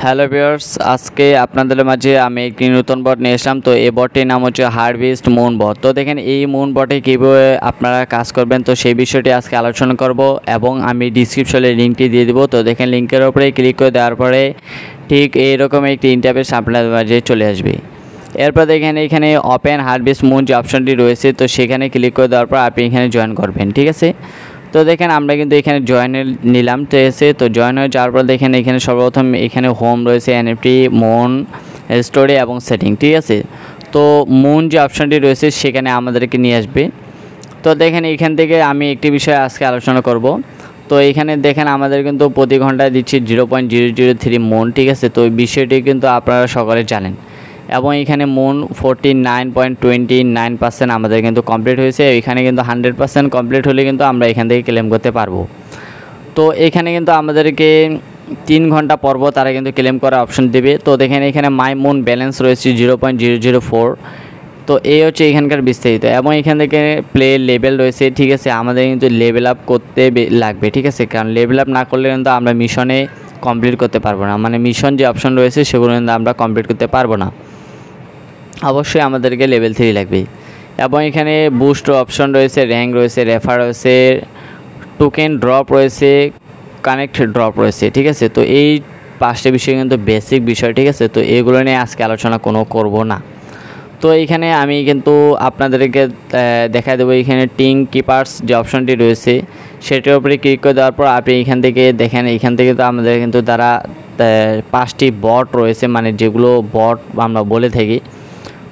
Hello viewers, আজকে আপনাদের মাঝে আমি একটি নতুন বট নিয়ে এসলাম। তো এই বটটির নাম হচ্ছে হারভেস্ট মুন বট। তো দেখেন এই মুন বটে কীভাবে আপনারা কাজ করবেন, তো সেই বিষয়টি আজকে আলোচনা করব এবং আমি ডিসক্রিপশনে লিঙ্কটি দিয়ে দেবো। তো দেখেন লিঙ্কের উপরে ক্লিক করে দেওয়ার পরে ঠিক এইরকম একটি ইন্টারফেস আপনাদের মাঝে চলে আসবে। এরপর দেখেন এখানে ওপেন হারভেস্ট মুন যে অপশনটি রয়েছে, তো সেখানে ক্লিক করে দেওয়ার পর আপনি এখানে জয়েন করবেন, ঠিক আছে। তো দেখেন আমরা কিন্তু এখানে জয়েনে নিলাম, তো এসে তো জয়েন হয়ে যাওয়ার পর দেখেন এখানে সর্বপ্রথম এখানে হোম রয়েছে, এনএফটি, মুন, স্টোরি এবং সেটিং, ঠিক আছে। তো মুন যে অপশনটি রয়েছে সেখানে আমাদেরকে নিয়ে আসবে। তো দেখেন এখান থেকে আমি একটি বিষয় আজকে আলোচনা করব। তো এখানে দেখেন আমাদের কিন্তু প্রতি ঘন্টায় দিচ্ছি 0.003 মুন, ঠিক আছে। তো এই বিষয়টি কিন্তু আপনারা সকলে জানেন এবং এখানে মুন 49.29% আমাদের কিন্তু কমপ্লিট হয়েছে। এখানে কিন্তু 100% কমপ্লিট হলে কিন্তু আমরা এখান থেকে ক্লেম করতে পারবো। তো এখানে কিন্তু আমাদেরকে 3 ঘন্টা পর তারা কিন্তু ক্লেম করার অপশন দেবে। তো দেখেন এখানে মাই মুন ব্যালেন্স রয়েছে 0.004। তো এই হচ্ছে এখানকার বিস্তারিত এবং এখান থেকে প্লে লেভেল রয়েছে, ঠিক আছে। আমাদের কিন্তু লেভেল আপ করতে লাগবে, ঠিক আছে, কারণ লেভেল আপ না করলে কিন্তু আমরা মিশনে কমপ্লিট করতে পারবো না, মানে মিশন যে অপশন রয়েছে সেগুলো কিন্তু আমরা কমপ্লিট করতে পারবো না। অবশ্যই আমাদেরকে লেভেল 3 লাগবে এবং এখানে বুস্ট অপশন রয়েছে, র্যাঙ্ক রয়েছে, রেফার রয়েছে, টোকেন ড্রপ রয়েছে, কানেক্ট ড্রপ রয়েছে, ঠিক আছে। তো এই 5টা বিষয় কিন্তু বেসিক বিষয়, ঠিক আছে। তো এগুলো নিয়ে আজকে আলোচনা করব না। তো এইখানে আমি কিন্তু আপনাদেরকে দেখা দেবো এখানে টিং কিপার্স যে অপশনটি রয়েছে সেটার উপরে ক্লিক করে দেওয়ার পর আপনি এখান থেকে দেখেন, এখান থেকে তো আমাদের কিন্তু তারা 5টি বট রয়েছে, মানে যেগুলো বট আমরা বলে থাকি।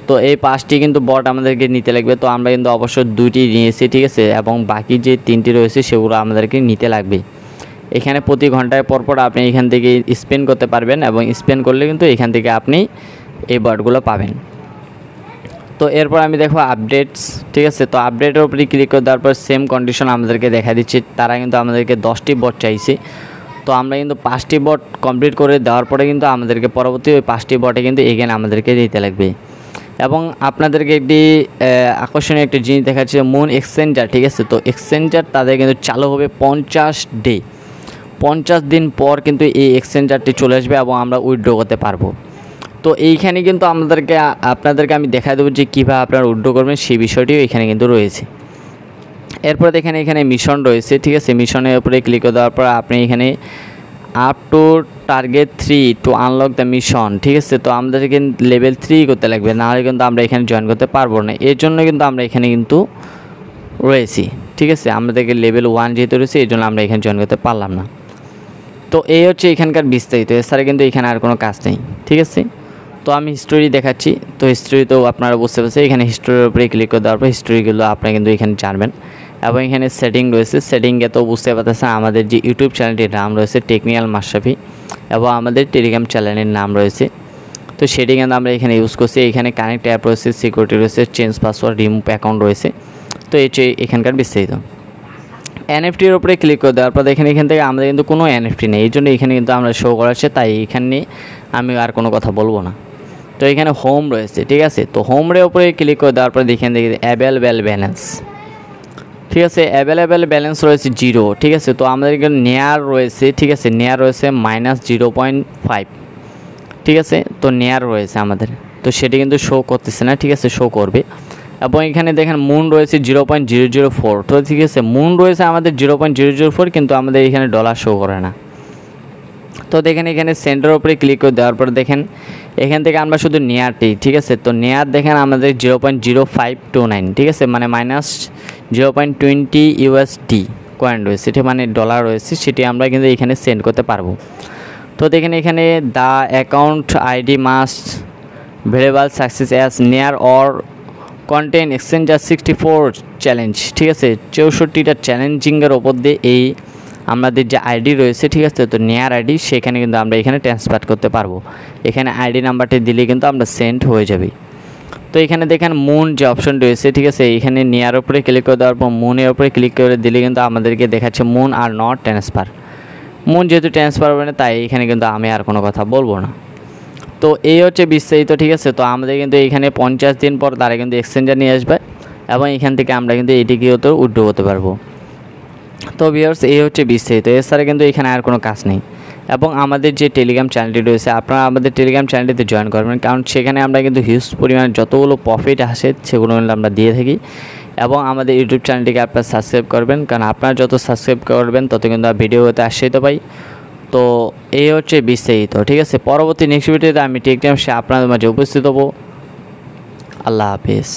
তো এই 5টি কিন্তু বট আমাদেরকে নিতে লাগবে। তো আমরা কিন্তু অবশ্য 2টি নিয়েছি, ঠিক আছে, এবং বাকি যে 3টি রয়েছে সেগুলো আমাদেরকে নিতে লাগবে। এখানে প্রতি ঘন্টায় পরপর আপনি এখান থেকে স্পেন করতে পারবেন এবং স্পেন করলে কিন্তু এখান থেকে আপনি এই বটগুলো পাবেন। তো এরপর আমি দেখো আপডেটস, ঠিক আছে। তো আপডেটের উপরে ক্লিক করে দেওয়ার পর সেম কন্ডিশন আমাদেরকে দেখা দিচ্ছে। তারা কিন্তু আমাদেরকে 10টি বট চাইছে। তো আমরা কিন্তু 5টি বট কমপ্লিট করে দেওয়ার পরে কিন্তু আমাদেরকে পরবর্তী ওই 5টি বটে কিন্তু এখানে আমাদেরকে দিতে লাগবে। এবং আপনাদেরকে একটি আকর্ষণীয় একটি জিনিস দেখাচ্ছে, মুন এক্সচেঞ্জার, ঠিক আছে। তো এক্সচেঞ্জার তাদের কিন্তু চালু হবে 50 দিন পর কিন্তু এই এক্সচেঞ্জারটি চলে আসবে এবং আমরা উইথড্র করতে পারবো। তো এইখানে কিন্তু আপনাদেরকে আমি দেখা দেবো যে কীভাবে আপনারা উইথড্র করবেন সেই বিষয়টিও এখানে কিন্তু রয়েছে। এরপর দেখেন এখানে মিশন রয়েছে, ঠিক আছে। মিশনের উপরে ক্লিক করে দেওয়ার পর আপনি এখানে up to target 3 two unlock the mission, ঠিক আছে। তো আমাদেরকে লেভেল 3 করতে লাগবে, নাহলে কিন্তু আমরা এখানে জয়েন করতে পারবো না। এর জন্য কিন্তু আমরা এখানে কিন্তু রয়েছি, ঠিক আছে। আমাদেরকে লেভেল 1 যেহেতু রয়েছে এই জন্য আমরা এখানে জয়েন করতে পারলাম না। তো এই হচ্ছে এখানকার বিস্তারিত, এছাড়া কিন্তু এখানে আর কোনো কাজ নেই, ঠিক আছে। তো আমি হিস্টোরি দেখাচ্ছি। তো হিস্টোরি তো আপনারা বুঝতে পারছেন, এখানে হিস্টোরির উপরে ক্লিক করে দেওয়ার পর হিস্টোরিগুলো আপনারা কিন্তু এখানে জানবেন এবং এখানে সেটিং রয়েছে। সেটিংয়ে তো বুঝতে পারতেছেন আমাদের যে ইউটিউব চ্যানেলটির নাম রয়েছে টেকনিক্যাল মাশরাফি এবং আমাদের টেলিগ্রাম চ্যানেলের নাম রয়েছে। তো সেটিং আমরা এখানে ইউজ করছি। এখানে কানেক্ট অ্যাপ রয়েছে, সিকিউরিটি রয়েছে, চেঞ্জ পাসওয়ার্ড, রিমুভ অ্যাকাউন্ট রয়েছে। তো এই এখানকার বিস্তারিত। এনএফটির উপরে ক্লিক করে দেওয়ার পর দেখেন এখান থেকে আমাদের কিন্তু কোনো এনএফটি নেই, এই জন্য এখানে কিন্তু আমরা শো করাচ্ছে, তাই এখানে আমি আর কোনো কথা বলবো না। তো এখানে হোম রয়েছে, ঠিক আছে। তো হোমের উপরে ক্লিক করে দেওয়ার পর দেখেন অ্যাভেলেবেল ব্যালেন্স, ঠিক আছে। অ্যাভেলেবেল ব্যালেন্স রয়েছে 0, ঠিক আছে। তো আমাদের এখানে নেয়ার রয়েছে, ঠিক আছে, নেয়ার রয়েছে -0.5, ঠিক আছে। তো নেয়ার রয়েছে আমাদের, তো সেটি কিন্তু শো করতেছে না, ঠিক আছে, শো করবে। এবং এখানে দেখেন মুন রয়েছে 0.004, তো ঠিক আছে, মুন রয়েছে আমাদের 0.004, কিন্তু আমাদের এখানে ডলার শো করে না। তো দেখেন এখানে সেন্টারের উপরে ক্লিক করে দেওয়ার পর দেখেন এখান থেকে আমরা শুধু নেয়ারটি, ঠিক আছে। তো নেয়ার দেখেন আমাদের 0.0529, ঠিক আছে, মানে -0.20 USD কয়েন রয়েছে, সেটি মানে ডলার রয়েছে, সেটি আমরা কিন্তু এখানে সেন্ড করতে পারবো। তো দেখেন এখানে the account ID must variable success as নেয়ার অর কন্টেন্ট এক্সচেঞ্জার 64 চ্যালেঞ্জ, ঠিক আছে। 64টা চ্যালেঞ্জিংয়ের ওপর দিয়ে এই আমাদের যে আইডি রয়েছে, ঠিক আছে। তো নেয়ার আইডি সেখানে কিন্তু আমরা এখানে ট্রান্সফার করতে পারবো। এখানে আইডি নাম্বারটি দিলে কিন্তু আমরা সেন্ড হয়ে যাবে। তো এখানে দেখেন মুন যে অপশন রয়েছে, ঠিক আছে, এখানে নেয়ার উপরে ক্লিক করে দেওয়ার পর মুনের উপরে ক্লিক করে দিলে কিন্তু আমাদেরকে দেখাচ্ছে moon are not transfer. Moon যেহেতু ট্রান্সফার হবে না, তাই এখানে কিন্তু আমি আর কোনো কথা বলবো না। তো এই হচ্ছে বিস্তারিত, ঠিক আছে। তো আমাদের কিন্তু এখানে 50 দিন পর তারা কিন্তু এক্সচেঞ্জার নিয়ে আসবে এবং এখান থেকে আমরা কিন্তু এটিকেও তো উইথড্র করতে পারবো। তো ভিউয়ার্স এই হচ্ছে বিস্তারিত, এছাড়া কিন্তু এখানে আর কোনো কাজ নেই। এবং আমাদের যে টেলিগ্রাম চ্যানেলটি রয়েছে আপনারা আমাদের টেলিগ্রাম চ্যানেলটিতে জয়েন করবেন, কারণ সেখানে আমরা কিন্তু হিউজ পরিমাণে যতগুলো প্রফিট আসে সেগুলো কিন্তু আমরা দিয়ে থাকি। এবং আমাদের ইউটিউব চ্যানেলটিকে আপনারা সাবস্ক্রাইব করবেন, কারণ আপনারা যত সাবস্ক্রাইব করবেন তত কিন্তু ভিডিও হতে আসতে পাই। তো এই হচ্ছে বিস্তারিত, ঠিক আছে। পরবর্তী নেক্সট ভিডিওতে আমি টেলিগ্রাম সে আপনাদের মাঝে উপস্থিত হব। আল্লাহ হাফেজ।